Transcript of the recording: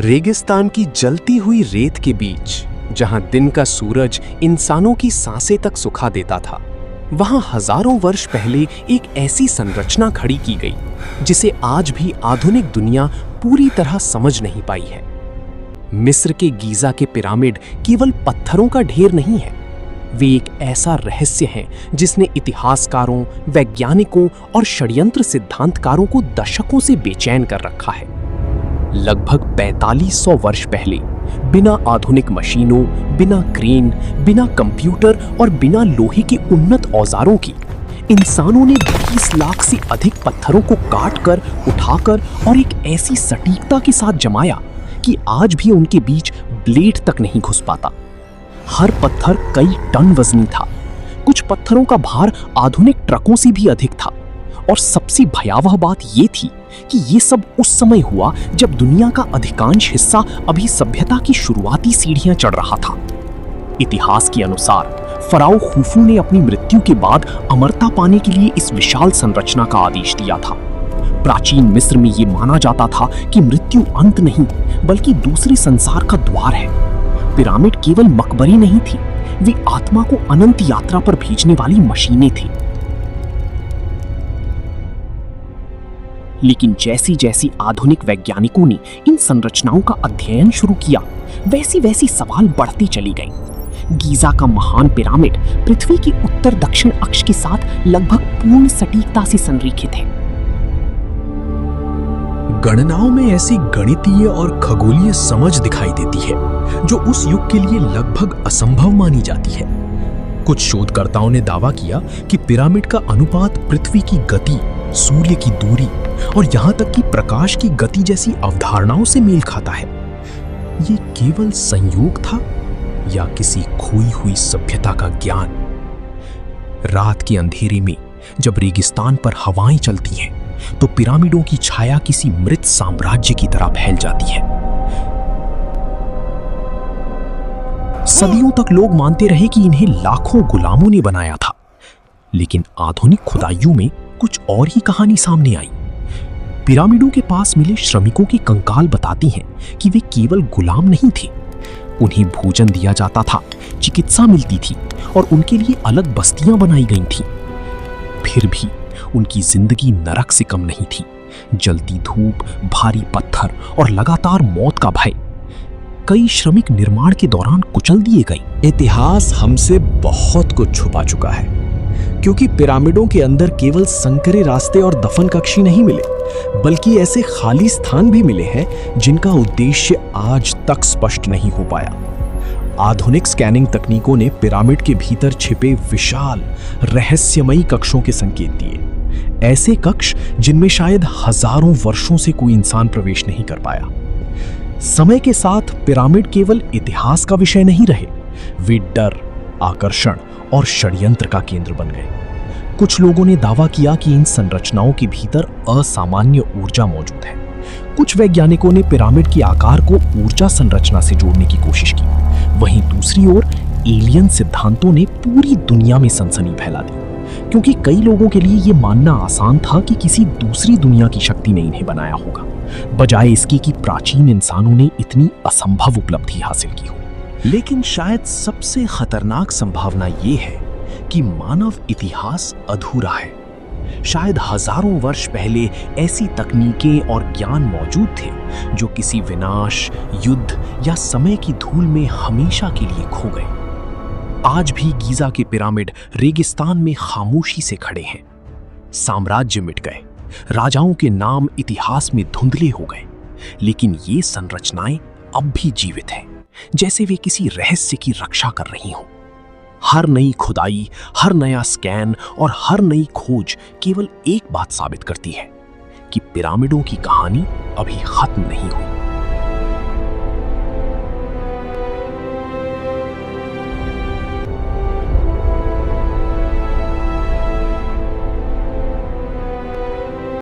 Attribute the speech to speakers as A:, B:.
A: रेगिस्तान की जलती हुई रेत के बीच, जहां दिन का सूरज इंसानों की सांसें तक सुखा देता था, वहां हजारों वर्ष पहले एक ऐसी संरचना खड़ी की गई जिसे आज भी आधुनिक दुनिया पूरी तरह समझ नहीं पाई है। मिस्र के गीजा के पिरामिड केवल पत्थरों का ढेर नहीं है, वे एक ऐसा रहस्य है जिसने इतिहासकारों, वैज्ञानिकों और षड्यंत्र सिद्धांतकारों को दशकों से बेचैन कर रखा है। लगभग 4500 वर्ष पहले, बिना आधुनिक मशीनों, बिना क्रेन, बिना कंप्यूटर और बिना लोहे के उन्नत औजारों की, इंसानों ने 20 लाख से अधिक पत्थरों को काटकर, उठाकर और एक ऐसी सटीकता के साथ जमाया कि आज भी उनके बीच ब्लेड तक नहीं घुस पाता। हर पत्थर कई टन वजनी था। कुछ पत्थरों का भार आधुनिक ट्रकों से भी अधिक था। और सबसे भयावह बात यह थी कि ये सब उस समय हुआ जब दुनिया का अधिकांश हिस्सा अभी सभ्यता की शुरुआती सीढ़ियां चढ़ रहा था। इतिहास के अनुसार फराओ खुफू ने अपनी मृत्यु के बाद अमरता पाने के लिए इस विशाल संरचना का आदेश दिया था। प्राचीन मिस्र में यह माना जाता था कि मृत्यु अंत नहीं, बल्कि दूसरे संसार का द्वार है। पिरामिड केवल मकबरे नहीं थी, वे आत्मा को अनंत यात्रा पर भेजने वाली मशीनें थी। लेकिन जैसी जैसी आधुनिक वैज्ञानिकों ने इन संरचनाओं का अध्ययन शुरू किया, वैसी वैसी सवाल बढ़ती चली गईं। गीजा का महान पिरामिड पृथ्वी के उत्तर दक्षिण अक्ष के साथ लगभग पूर्ण सटीकता से संरेखित है।
B: गणनाओं में ऐसी गणितीय और खगोलीय समझ दिखाई देती है जो उस युग के लिए लगभग असंभव मानी जाती है। कुछ शोधकर्ताओं ने दावा किया कि पिरामिड का अनुपात पृथ्वी की गति, सूर्य की दूरी और यहां तक कि प्रकाश की गति जैसी अवधारणाओं से मेल खाता है। ये केवल संयोग था या किसी खोई हुई सभ्यता का ज्ञान? रात के अंधेरे में जब रेगिस्तान पर हवाएं चलती हैं, तो पिरामिडों की छाया किसी मृत साम्राज्य की तरह फैल जाती है। सदियों तक लोग मानते रहे कि इन्हें लाखों गुलामों ने बनाया था, लेकिन आधुनिक खुदाइयों में कुछ और ही कहानी सामने आई। पिरामिडों के पास मिले श्रमिकों के कंकाल बताती हैं कि वे केवल गुलाम नहीं थे, उन्हें भोजन दिया जाता था, चिकित्सा मिलती थी और उनके लिए अलग बस्तियां बनाई गई थीं। फिर भी उनकी जिंदगी नरक से कम नहीं थी। जलती धूप, भारी पत्थर और लगातार मौत का भय। कई श्रमिक निर्माण के दौरान कुचल दिए गए।
C: इतिहास हमसे बहुत कुछ छुपा चुका है, क्योंकि पिरामिडों के अंदर केवल संकरे रास्ते और दफन कक्ष ही नहीं मिले, बल्कि ऐसे खाली स्थान भी मिले हैं जिनका उद्देश्य आज तक स्पष्ट नहीं हो पाया। आधुनिक स्कैनिंग तकनीकों ने पिरामिड के भीतर छिपे विशाल रहस्यमयी कक्षों के संकेत दिए, ऐसे कक्ष जिनमें शायद हजारों वर्षों से कोई इंसान प्रवेश नहीं कर पाया। समय के साथ पिरामिड केवल इतिहास का विषय नहीं रहे, वे डर, आकर्षण और षड्यंत्र का केंद्र बन गए। कुछ लोगों ने दावा किया कि इन संरचनाओं के भीतर असामान्य ऊर्जा मौजूद है। कुछ वैज्ञानिकों ने पिरामिड के आकार को ऊर्जा संरचना से जोड़ने की कोशिश की। वहीं दूसरी ओर एलियन सिद्धांतों ने पूरी दुनिया में सनसनी फैला दी, क्योंकि कई लोगों के लिए यह मानना आसान था कि किसी दूसरी दुनिया की शक्ति ने इन्हें बनाया होगा, बजाय इसके कि प्राचीन इंसानों ने इतनी असंभव उपलब्धि हासिल की हो।
A: लेकिन शायद सबसे खतरनाक संभावना ये है कि मानव इतिहास अधूरा है। शायद हजारों वर्ष पहले ऐसी तकनीकें और ज्ञान मौजूद थे जो किसी विनाश, युद्ध या समय की धूल में हमेशा के लिए खो गए। आज भी गीजा के पिरामिड रेगिस्तान में खामोशी से खड़े हैं। साम्राज्य मिट गए, राजाओं के नाम इतिहास में धुंधले हो गए, लेकिन ये संरचनाएं अब भी जीवित हैं, जैसे वे किसी रहस्य की रक्षा कर रही हों। हर नई खुदाई, हर नया स्कैन और हर नई खोज केवल एक बात साबित करती है कि पिरामिडों की कहानी अभी खत्म नहीं हुई।